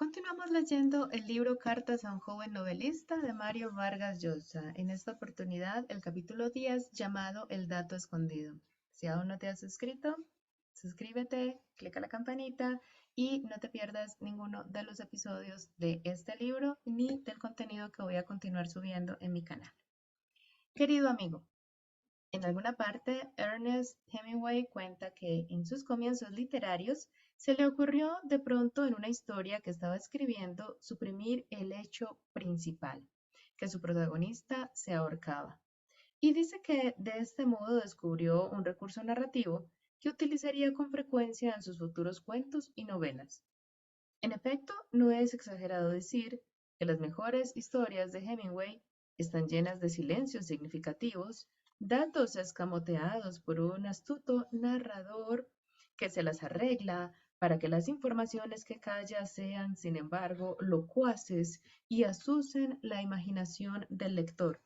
Continuamos leyendo el libro Cartas a un joven novelista de Mario Vargas Llosa. En esta oportunidad, el capítulo 10 llamado El dato escondido. Si aún no te has suscrito, suscríbete, clica la campanita y no te pierdas ninguno de los episodios de este libro ni del contenido que voy a continuar subiendo en mi canal. Querido amigo, en alguna parte, Ernest Hemingway cuenta que en sus comienzos literarios se le ocurrió de pronto en una historia que estaba escribiendo suprimir el hecho principal, que su protagonista se ahorcaba. Y dice que de este modo descubrió un recurso narrativo que utilizaría con frecuencia en sus futuros cuentos y novelas. En efecto, no es exagerado decir que las mejores historias de Hemingway están llenas de silencios significativos, datos escamoteados por un astuto narrador que se las arregla para que las informaciones que calla sean, sin embargo, locuaces y asusen la imaginación del lector,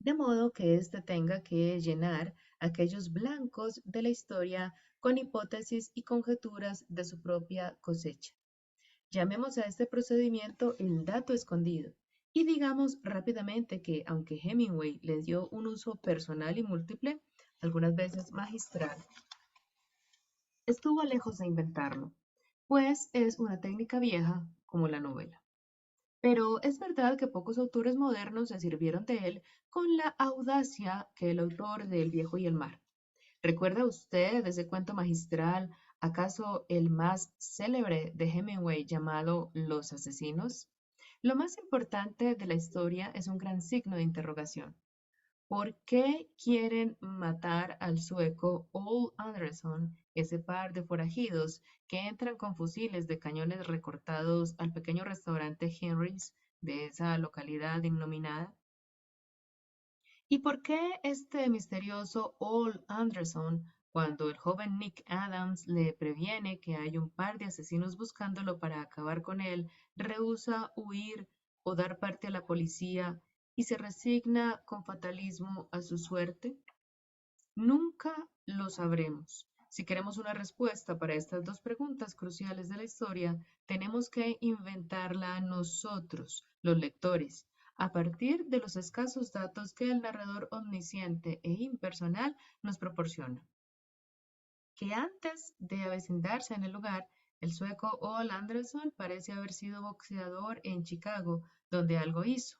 de modo que éste tenga que llenar aquellos blancos de la historia con hipótesis y conjeturas de su propia cosecha. Llamemos a este procedimiento el dato escondido y digamos rápidamente que, aunque Hemingway le dio un uso personal y múltiple, algunas veces magistral, estuvo lejos de inventarlo, pues es una técnica vieja como la novela. Pero es verdad que pocos autores modernos se sirvieron de él con la audacia que el autor de El viejo y el mar. ¿Recuerda usted ese cuento magistral, acaso el más célebre de Hemingway llamado Los asesinos? Lo más importante de la historia es un gran signo de interrogación. ¿Por qué quieren matar al sueco Ole Anderson, ese par de forajidos que entran con fusiles de cañones recortados al pequeño restaurante Henry's de esa localidad innominada? ¿Y por qué este misterioso Ole Anderson, cuando el joven Nick Adams le previene que hay un par de asesinos buscándolo para acabar con él, rehúsa huir o dar parte a la policía y se resigna con fatalismo a su suerte? Nunca lo sabremos. Si queremos una respuesta para estas dos preguntas cruciales de la historia, tenemos que inventarla nosotros, los lectores, a partir de los escasos datos que el narrador omnisciente e impersonal nos proporciona. Que antes de avecindarse en el lugar, el sueco Ole Anderson parece haber sido boxeador en Chicago, donde algo hizo,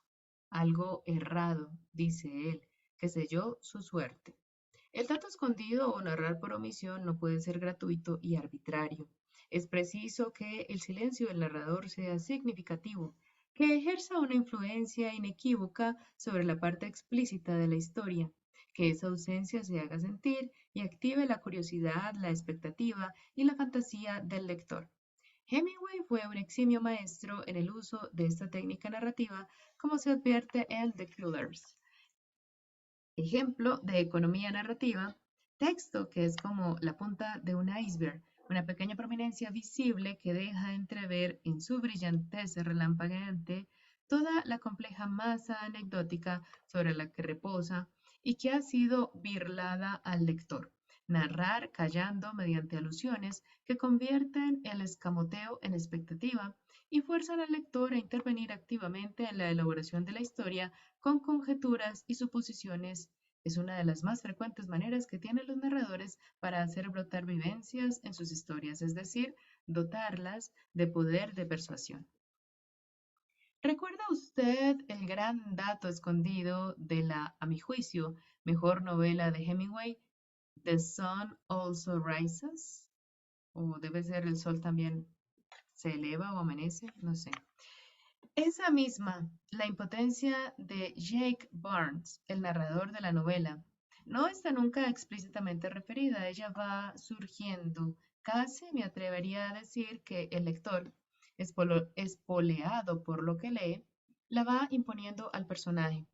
algo errado, dice él, que selló su suerte. El dato escondido o narrar por omisión no puede ser gratuito y arbitrario. Es preciso que el silencio del narrador sea significativo, que ejerza una influencia inequívoca sobre la parte explícita de la historia, que esa ausencia se haga sentir y active la curiosidad, la expectativa y la fantasía del lector. Hemingway fue un eximio maestro en el uso de esta técnica narrativa, como se advierte en The Killers. Ejemplo de economía narrativa, texto que es como la punta de un iceberg, una pequeña prominencia visible que deja entrever en su brillantez relampagueante toda la compleja masa anecdótica sobre la que reposa y que ha sido birlada al lector. Narrar callando mediante alusiones que convierten el escamoteo en expectativa y fuerzan al lector a intervenir activamente en la elaboración de la historia con conjeturas y suposiciones. Es una de las más frecuentes maneras que tienen los narradores para hacer brotar vivencias en sus historias, es decir, dotarlas de poder de persuasión. ¿Recuerda usted el gran dato escondido de la, a mi juicio, mejor novela de Hemingway, The Sun Also Rises? O debe ser El sol también se eleva o amanece, no sé. Esa misma, la impotencia de Jake Barnes, el narrador de la novela, no está nunca explícitamente referida, ella va surgiendo. Casi me atrevería a decir que el lector, espoleado por lo que lee, la va imponiendo al personaje,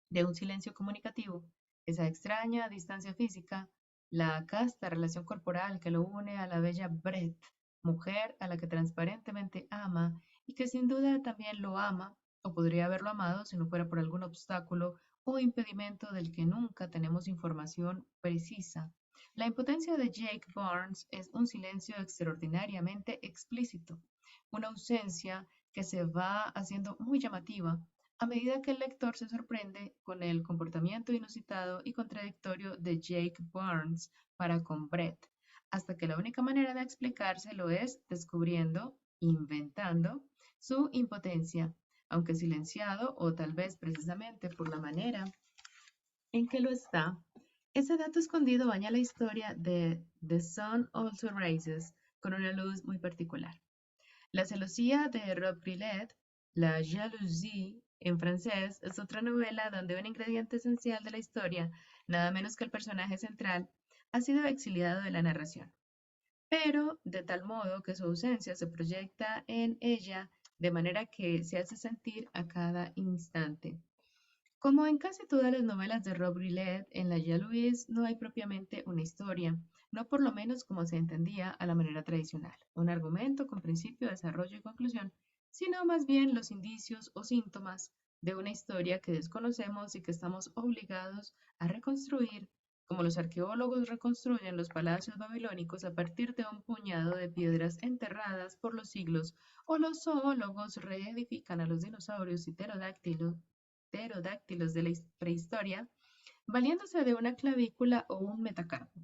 de un silencio comunicativo, esa extraña distancia física, la casta relación corporal que lo une a la bella Brett, mujer a la que transparentemente ama y que sin duda también lo ama, o podría haberlo amado si no fuera por algún obstáculo o impedimento del que nunca tenemos información precisa, La impotencia de Jake Barnes es un silencio extraordinariamente explícito, una ausencia que se va haciendo muy llamativa a medida que el lector se sorprende con el comportamiento inusitado y contradictorio de Jake Barnes para con Brett, hasta que la única manera de explicárselo es descubriendo, inventando, su impotencia, aunque silenciado o tal vez precisamente por la manera en que lo está. Ese dato escondido baña la historia de The Sun Also Rises con una luz muy particular. La celosía de Rob Grillet, La Jalousie en francés, es otra novela donde un ingrediente esencial de la historia, nada menos que el personaje central, ha sido exiliado de la narración, pero de tal modo que su ausencia se proyecta en ella de manera que se hace sentir a cada instante. Como en casi todas las novelas de Rob Grillet, en La Louise no hay propiamente una historia, no por lo menos como se entendía a la manera tradicional, un argumento con principio, desarrollo y conclusión, sino más bien los indicios o síntomas de una historia que desconocemos y que estamos obligados a reconstruir, como los arqueólogos reconstruyen los palacios babilónicos a partir de un puñado de piedras enterradas por los siglos, o los zoólogos reedifican a los dinosaurios y pterodáctilos de la prehistoria, valiéndose de una clavícula o un metacarpo.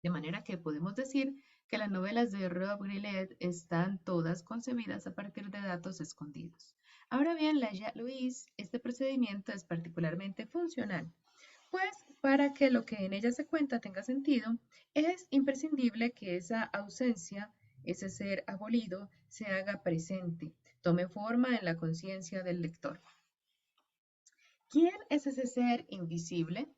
De manera que podemos decir que las novelas de Rob Grillet están todas concebidas a partir de datos escondidos. Ahora bien, la Louise, este procedimiento es particularmente funcional, pues para que lo que en ella se cuenta tenga sentido, es imprescindible que esa ausencia, ese ser abolido, se haga presente, tome forma en la conciencia del lector. ¿Quién es ese ser invisible?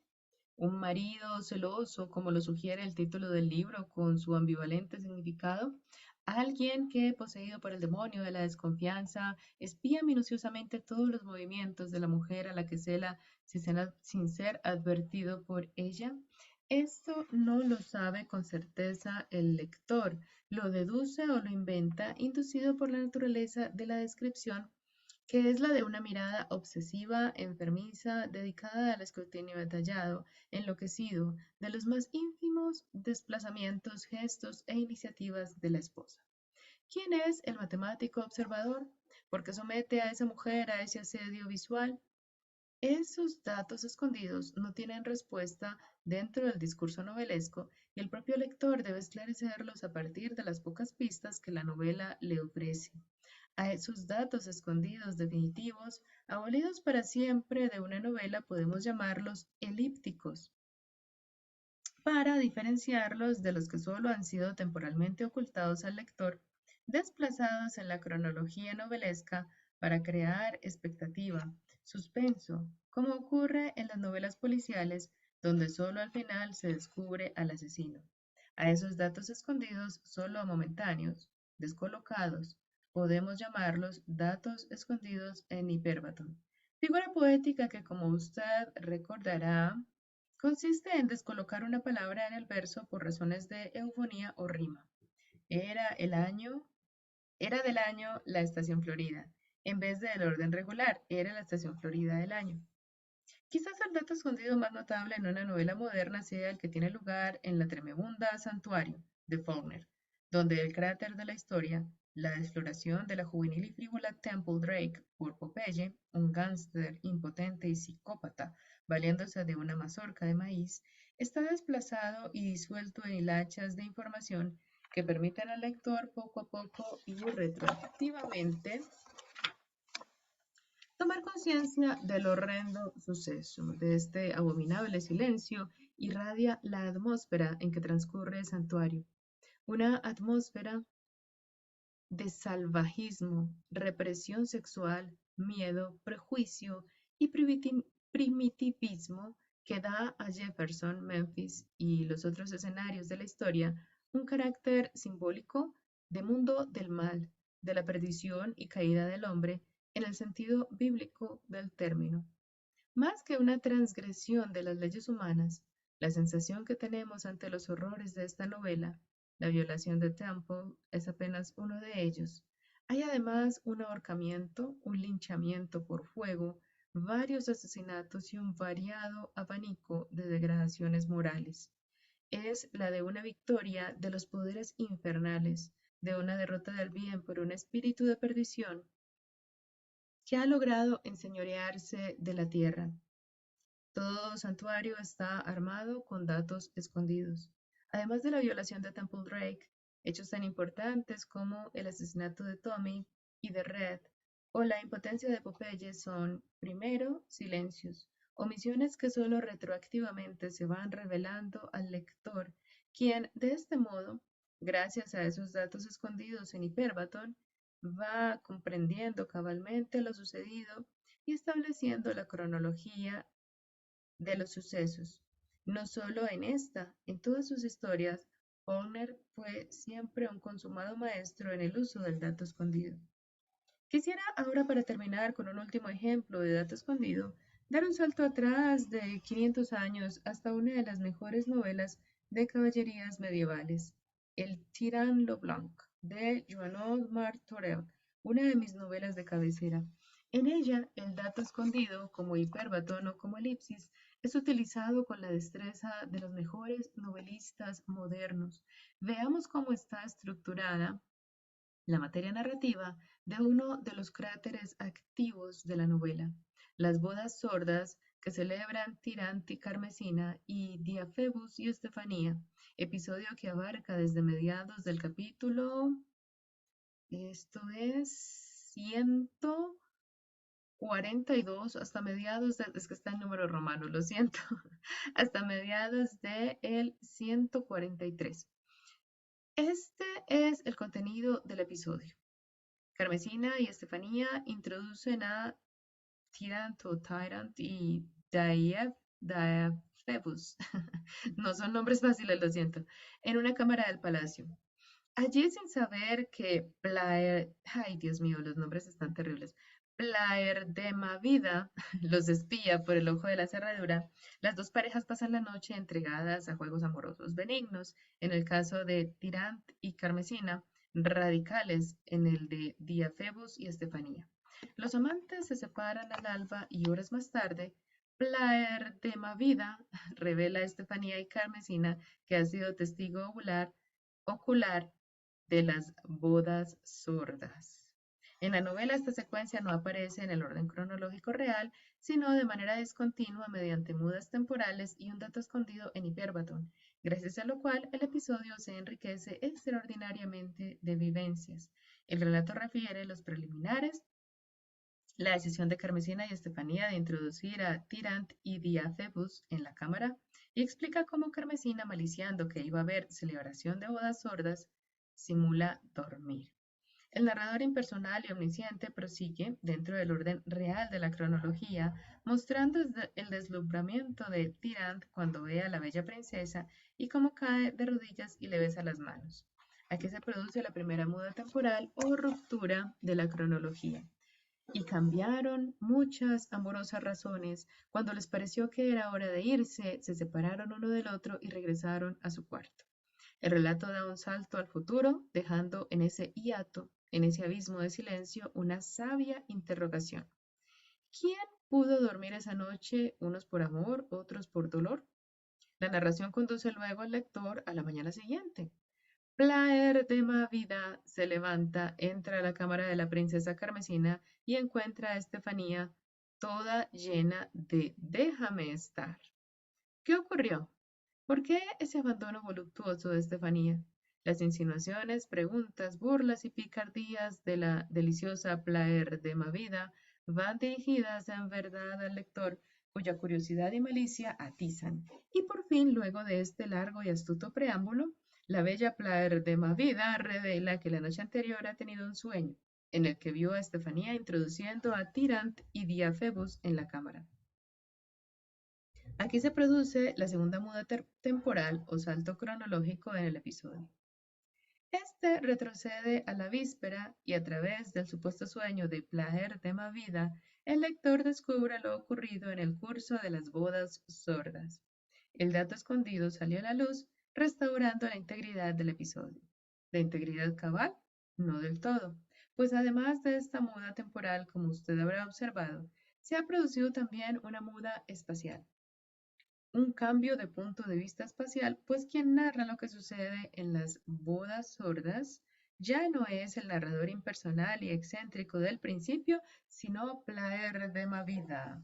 Un marido celoso, como lo sugiere el título del libro con su ambivalente significado. Alguien que, poseído por el demonio de la desconfianza, espía minuciosamente todos los movimientos de la mujer a la que cela sin ser advertido por ella. Esto no lo sabe con certeza el lector, lo deduce o lo inventa, inducido por la naturaleza de la descripción, que es la de una mirada obsesiva, enfermiza, dedicada al escrutinio detallado, enloquecido, de los más ínfimos desplazamientos, gestos e iniciativas de la esposa. ¿Quién es el matemático observador? ¿Por qué somete a esa mujer a ese asedio visual? Esos datos escondidos no tienen respuesta dentro del discurso novelesco y el propio lector debe esclarecerlos a partir de las pocas pistas que la novela le ofrece. A esos datos escondidos definitivos, abolidos para siempre de una novela, podemos llamarlos elípticos, para diferenciarlos de los que solo han sido temporalmente ocultados al lector, desplazados en la cronología novelesca para crear expectativa, suspenso, como ocurre en las novelas policiales, donde solo al final se descubre al asesino. A esos datos escondidos, solo momentáneos, descolocados, podemos llamarlos datos escondidos en hiperbatón. Figura poética que, como usted recordará, consiste en descolocar una palabra en el verso por razones de eufonía o rima. Era el año, era del año la estación Florida, en vez del orden regular, era la estación Florida del año. Quizás el dato escondido más notable en una novela moderna sea el que tiene lugar en la tremebunda Santuario de Faulkner, donde el cráter de la historia, la desfloración de la juvenil y frívola Temple Drake por Popeye, un gángster impotente y psicópata, valiéndose de una mazorca de maíz, está desplazado y disuelto en hilachas de información que permiten al lector poco a poco y retroactivamente tomar conciencia del horrendo suceso. De este abominable silencio irradia la atmósfera en que transcurre el santuario, una atmósfera de salvajismo, represión sexual, miedo, prejuicio y primitivismo que da a Jefferson, Memphis y los otros escenarios de la historia un carácter simbólico de mundo del mal, de la perdición y caída del hombre en el sentido bíblico del término. Más que una transgresión de las leyes humanas, la sensación que tenemos ante los horrores de esta novela, la violación de Temple, es apenas uno de ellos. Hay además un ahorcamiento, un linchamiento por fuego, varios asesinatos y un variado abanico de degradaciones morales. es la de una victoria de los poderes infernales, de una derrota del bien por un espíritu de perdición que ha logrado enseñorearse de la tierra. Todo santuario está armado con datos escondidos. Además de la violación de Temple Drake, hechos tan importantes como el asesinato de Tommy y de Red o la impotencia de Popeye son, primero, silencios, omisiones que solo retroactivamente se van revelando al lector, quien, de este modo, gracias a esos datos escondidos en Hyperbaton, va comprendiendo cabalmente lo sucedido y estableciendo la cronología de los sucesos. No solo en esta, en todas sus historias, Faulkner fue siempre un consumado maestro en el uso del dato escondido. Quisiera ahora, para terminar con un último ejemplo de dato escondido, dar un salto atrás de 500 años hasta una de las mejores novelas de caballerías medievales, El Tirán Leblanc, de Joanot Martorell, una de mis novelas de cabecera. En ella, el dato escondido, como hiperbatón o como elipsis, es utilizado con la destreza de los mejores novelistas modernos. Veamos cómo está estructurada la materia narrativa de uno de los cráteres activos de la novela, las bodas sordas que celebran Tirante y Carmesina y Diafebus y Estefanía, episodio que abarca desde mediados del capítulo, esto es 142 hasta mediados de, es que está en número romano, lo siento, hasta mediados de el 143. Este es el contenido del episodio. Carmesina y Estefanía introducen a Tyrant y Diaphebus, no son nombres fáciles, lo siento, en una cámara del palacio. Allí, sin saber que ay Dios mío, los nombres están terribles, Plaerdemavida los espía por el ojo de la cerradura, las dos parejas pasan la noche entregadas a juegos amorosos benignos, en el caso de Tirant y Carmesina, radicales en el de Diafebus y Estefanía. Los amantes se separan al alba y horas más tarde, Plaerdemavida revela a Estefanía y Carmesina que ha sido testigo ocular de las bodas sordas. En la novela esta secuencia no aparece en el orden cronológico real, sino de manera discontinua mediante mudas temporales y un dato escondido en hiperbatón, gracias a lo cual el episodio se enriquece extraordinariamente de vivencias. El relato refiere los preliminares, la decisión de Carmesina y Estefanía de introducir a Tirant y Diafebus en la cámara y explica cómo Carmesina, maliciando que iba a haber celebración de bodas sordas, simula dormir. El narrador impersonal y omnisciente prosigue dentro del orden real de la cronología, mostrando el deslumbramiento de Tirant cuando ve a la bella princesa y cómo cae de rodillas y le besa las manos. Aquí se produce la primera muda temporal o ruptura de la cronología. Y cambiaron muchas amorosas razones. Cuando les pareció que era hora de irse, se separaron uno del otro y regresaron a su cuarto. El relato da un salto al futuro, dejando en ese hiato, en ese abismo de silencio, una sabia interrogación. ¿Quién pudo dormir esa noche, unos por amor, otros por dolor? La narración conduce luego al lector a la mañana siguiente. Plaer de Mavida se levanta, entra a la cámara de la princesa Carmesina y encuentra a Estefanía toda llena de déjame estar. ¿Qué ocurrió? ¿Por qué ese abandono voluptuoso de Estefanía? Las insinuaciones, preguntas, burlas y picardías de la deliciosa Plaer de Mavida van dirigidas en verdad al lector, cuya curiosidad y malicia atizan. Y por fin, luego de este largo y astuto preámbulo, la bella Plaer de Mavida revela que la noche anterior ha tenido un sueño, en el que vio a Estefanía introduciendo a Tirant y Diafebus en la cámara. Aquí se produce la segunda muda temporal o salto cronológico en el episodio. Este retrocede a la víspera y a través del supuesto sueño de Plaer de Mavida, el lector descubre lo ocurrido en el curso de las bodas sordas. El dato escondido salió a la luz, restaurando la integridad del episodio. ¿La integridad cabal? No del todo, pues además de esta muda temporal, como usted habrá observado, se ha producido también una muda espacial. un cambio de punto de vista espacial, pues quien narra lo que sucede en las bodas sordas ya no es el narrador impersonal y excéntrico del principio, sino Plaer de Mavida,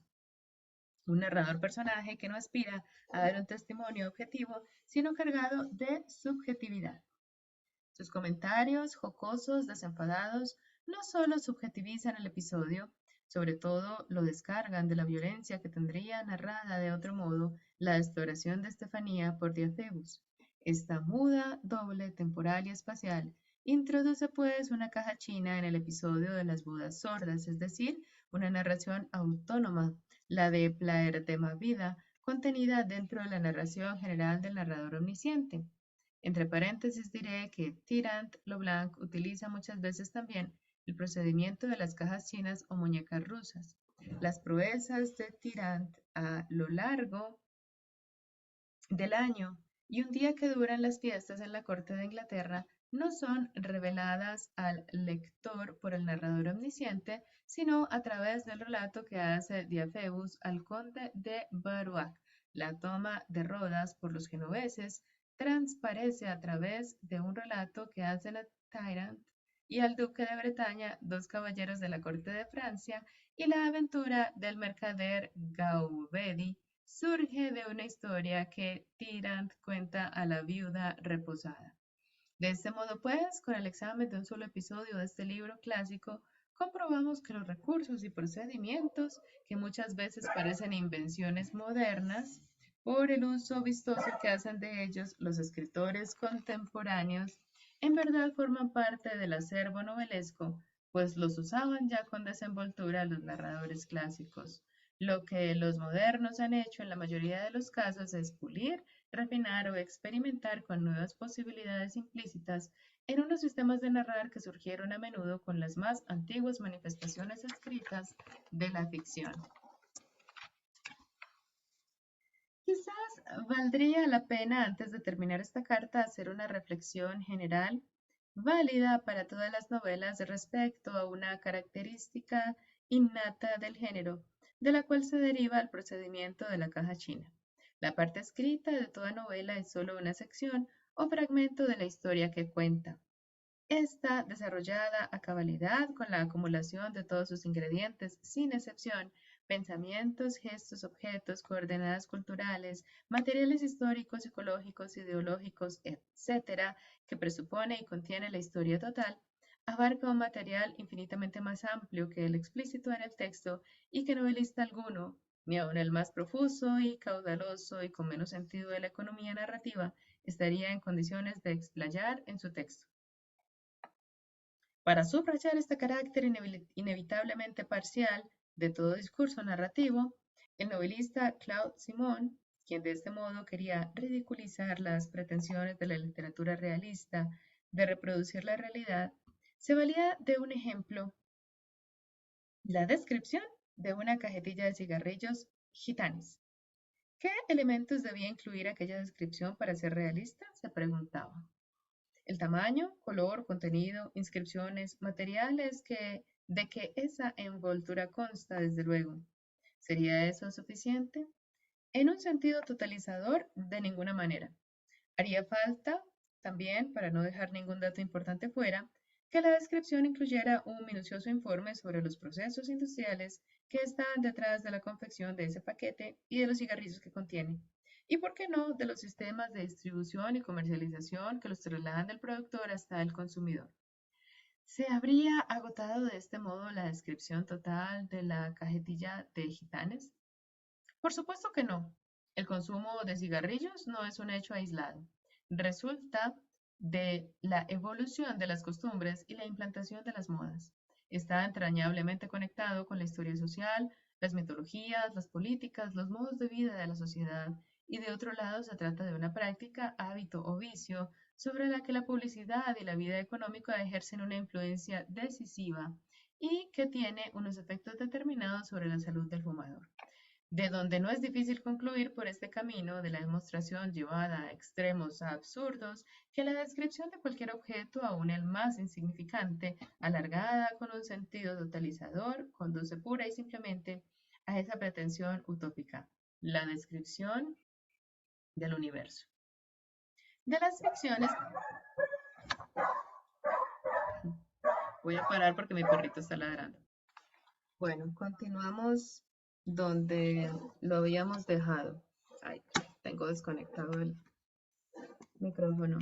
un narrador personaje que no aspira a dar un testimonio objetivo, sino cargado de subjetividad. Sus comentarios, jocosos, desenfadados, no solo subjetivizan el episodio, sobre todo lo descargan de la violencia que tendría narrada de otro modo la exploración de Estefanía por Diafebus. Esta muda, doble, temporal y espacial introduce pues una caja china en el episodio de las bodas sordas, es decir, una narración autónoma, la de Plaerdema Vida, contenida dentro de la narración general del narrador omnisciente. Entre paréntesis diré que Tirant Leblanc utiliza muchas veces también el procedimiento de las cajas chinas o muñecas rusas. Las proezas de Tirant a lo largo del año y un día que duran las fiestas en la corte de Inglaterra no son reveladas al lector por el narrador omnisciente, sino a través del relato que hace Diafebus al conde de Baruac. La toma de Rodas por los genoveses transparece a través de un relato que hacen a Tyrant y al duque de Bretaña, dos caballeros de la corte de Francia, y la aventura del mercader Gaubedi surge de una historia que Tirant cuenta a la viuda reposada. De este modo, pues, con el examen de un solo episodio de este libro clásico, comprobamos que los recursos y procedimientos, que muchas veces parecen invenciones modernas, por el uso vistoso que hacen de ellos los escritores contemporáneos, en verdad forman parte del acervo novelesco, pues los usaban ya con desenvoltura los narradores clásicos. Lo que los modernos han hecho en la mayoría de los casos es pulir, refinar o experimentar con nuevas posibilidades implícitas en unos sistemas de narrar que surgieron a menudo con las más antiguas manifestaciones escritas de la ficción. Quizás valdría la pena antes de terminar esta carta hacer una reflexión general válida para todas las novelas respecto a una característica innata del género, de la cual se deriva el procedimiento de la caja china. La parte escrita de toda novela es solo una sección o fragmento de la historia que cuenta. Está desarrollada a cabalidad con la acumulación de todos sus ingredientes, sin excepción, pensamientos, gestos, objetos, coordenadas culturales, materiales históricos, psicológicos, ideológicos, etcétera, que presupone y contiene la historia total, abarca un material infinitamente más amplio que el explícito en el texto y que novelista alguno, ni aun el más profuso y caudaloso y con menos sentido de la economía narrativa, estaría en condiciones de explayar en su texto. Para subrayar este carácter inevitablemente parcial de todo discurso narrativo, el novelista Claude Simon, quien de este modo quería ridiculizar las pretensiones de la literatura realista de reproducir la realidad, se valía de un ejemplo, la descripción de una cajetilla de cigarrillos gitanes. ¿Qué elementos debía incluir aquella descripción para ser realista?, se preguntaba. El tamaño, color, contenido, inscripciones, materiales de que esa envoltura consta, desde luego. ¿Sería eso suficiente? En un sentido totalizador, de ninguna manera. Haría falta, también, para no dejar ningún dato importante fuera, que la descripción incluyera un minucioso informe sobre los procesos industriales que están detrás de la confección de ese paquete y de los cigarrillos que contiene. Y por qué no, de los sistemas de distribución y comercialización que los trasladan del productor hasta el consumidor. ¿Se habría agotado de este modo la descripción total de la cajetilla de gitanes? Por supuesto que no. El consumo de cigarrillos no es un hecho aislado. Resulta de la evolución de las costumbres y la implantación de las modas. Está entrañablemente conectado con la historia social, las mitologías, las políticas, los modos de vida de la sociedad, y de otro lado se trata de una práctica, hábito o vicio sobre la que la publicidad y la vida económica ejercen una influencia decisiva y que tiene unos efectos determinados sobre la salud del fumador, de donde no es difícil concluir por este camino de la demostración llevada a extremos absurdos que la descripción de cualquier objeto, aun el más insignificante, alargada con un sentido totalizador, conduce pura y simplemente a esa pretensión utópica. La descripción del universo. De las ficciones, voy a parar porque mi perrito está ladrando. Bueno, continuamos donde lo habíamos dejado. Ay, tengo desconectado el micrófono.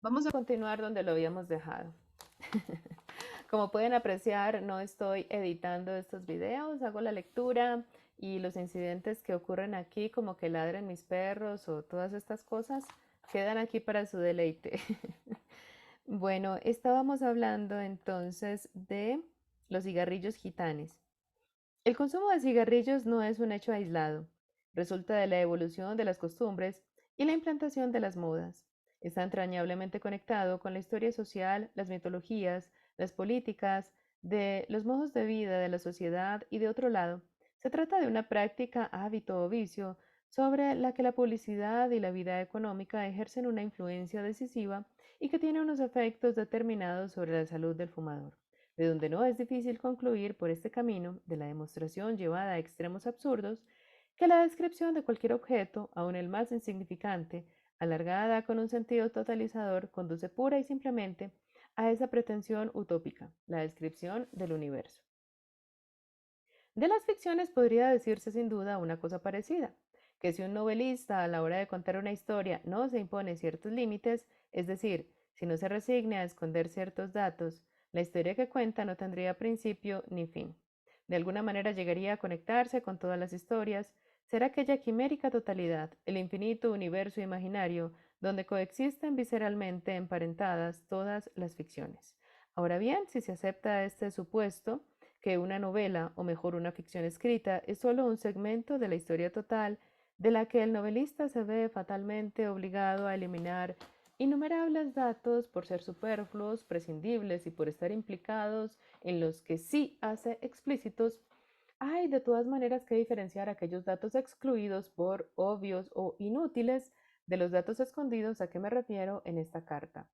Vamos a continuar donde lo habíamos dejado. Como pueden apreciar, no estoy editando estos videos, hago la lectura y los incidentes que ocurren aquí, como que ladren mis perros o todas estas cosas, quedan aquí para su deleite. Bueno, estábamos hablando entonces de los cigarrillos gitanes. El consumo de cigarrillos no es un hecho aislado, resulta de la evolución de las costumbres y la implantación de las modas. Está entrañablemente conectado con la historia social, las mitologías, las políticas, de los modos de vida de la sociedad y de otro lado, se trata de una práctica, hábito o vicio sobre la que la publicidad y la vida económica ejercen una influencia decisiva y que tiene unos efectos determinados sobre la salud del fumador, de donde no es difícil concluir por este camino de la demostración llevada a extremos absurdos que la descripción de cualquier objeto, aun el más insignificante, alargada con un sentido totalizador, conduce pura y simplemente a esa pretensión utópica, la descripción del universo. De las ficciones podría decirse sin duda una cosa parecida, que si un novelista a la hora de contar una historia no se impone ciertos límites, es decir, si no se resigna a esconder ciertos datos, la historia que cuenta no tendría principio ni fin. De alguna manera llegaría a conectarse con todas las historias, será aquella quimérica totalidad, el infinito universo imaginario, donde coexisten visceralmente emparentadas todas las ficciones. Ahora bien, si se acepta este supuesto, que una novela, o mejor una ficción escrita, es solo un segmento de la historia total, de la que el novelista se ve fatalmente obligado a eliminar innumerables datos por ser superfluos, prescindibles y por estar implicados en los que sí hace explícitos. Hay de todas maneras que diferenciar aquellos datos excluidos por obvios o inútiles de los datos escondidos a que me refiero en esta carta.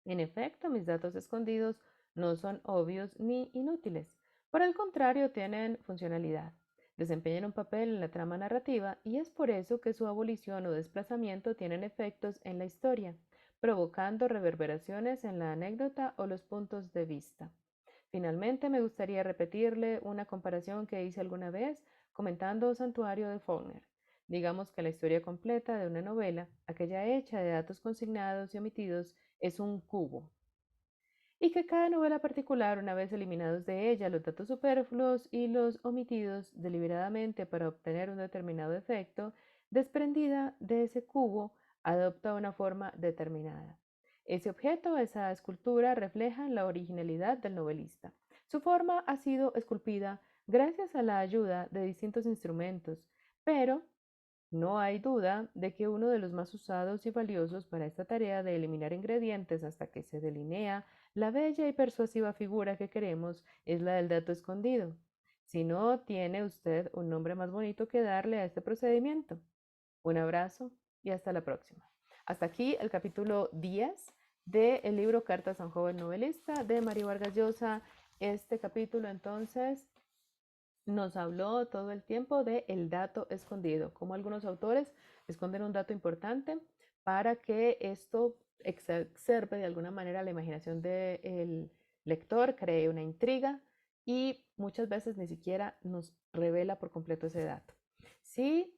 En efecto, mis datos escondidos no son obvios ni inútiles. Por el contrario, tienen funcionalidad, desempeñan un papel en la trama narrativa y es por eso que su abolición o desplazamiento tienen efectos en la historia, provocando reverberaciones en la anécdota o los puntos de vista. Finalmente, me gustaría repetirle una comparación que hice alguna vez comentando Santuario de Faulkner. Digamos que la historia completa de una novela, aquella hecha de datos consignados y omitidos, es un cubo, y que cada novela particular, una vez eliminados de ella los datos superfluos y los omitidos deliberadamente para obtener un determinado efecto, desprendida de ese cubo, adopta una forma determinada. Ese objeto, esa escultura, refleja la originalidad del novelista. Su forma ha sido esculpida gracias a la ayuda de distintos instrumentos, pero no hay duda de que uno de los más usados y valiosos para esta tarea de eliminar ingredientes hasta que se delinea la bella y persuasiva figura que queremos es la del dato escondido. Si no, tiene usted un nombre más bonito que darle a este procedimiento. Un abrazo y hasta la próxima. Hasta aquí el capítulo 10 del libro Cartas a un joven novelista de Mario Vargas Llosa. Este capítulo entonces nos habló todo el tiempo de el dato escondido, cómo algunos autores esconden un dato importante para que esto exacerbe de alguna manera la imaginación del lector, cree una intriga y muchas veces ni siquiera nos revela por completo ese dato. Si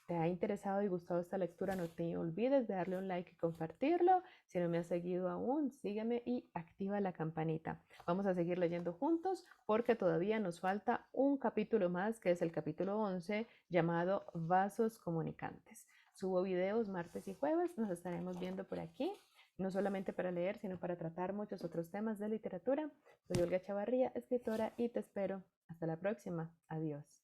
te ha interesado y gustado esta lectura, no te olvides de darle un like y compartirlo. Si no me has seguido aún, sígueme y activa la campanita. Vamos a seguir leyendo juntos porque todavía nos falta un capítulo más, que es el capítulo 11, llamado Vasos Comunicantes. Subo videos martes y jueves, nos estaremos viendo por aquí, no solamente para leer, sino para tratar muchos otros temas de literatura. Soy Olga Chavarría, escritora, y te espero. Hasta la próxima. Adiós.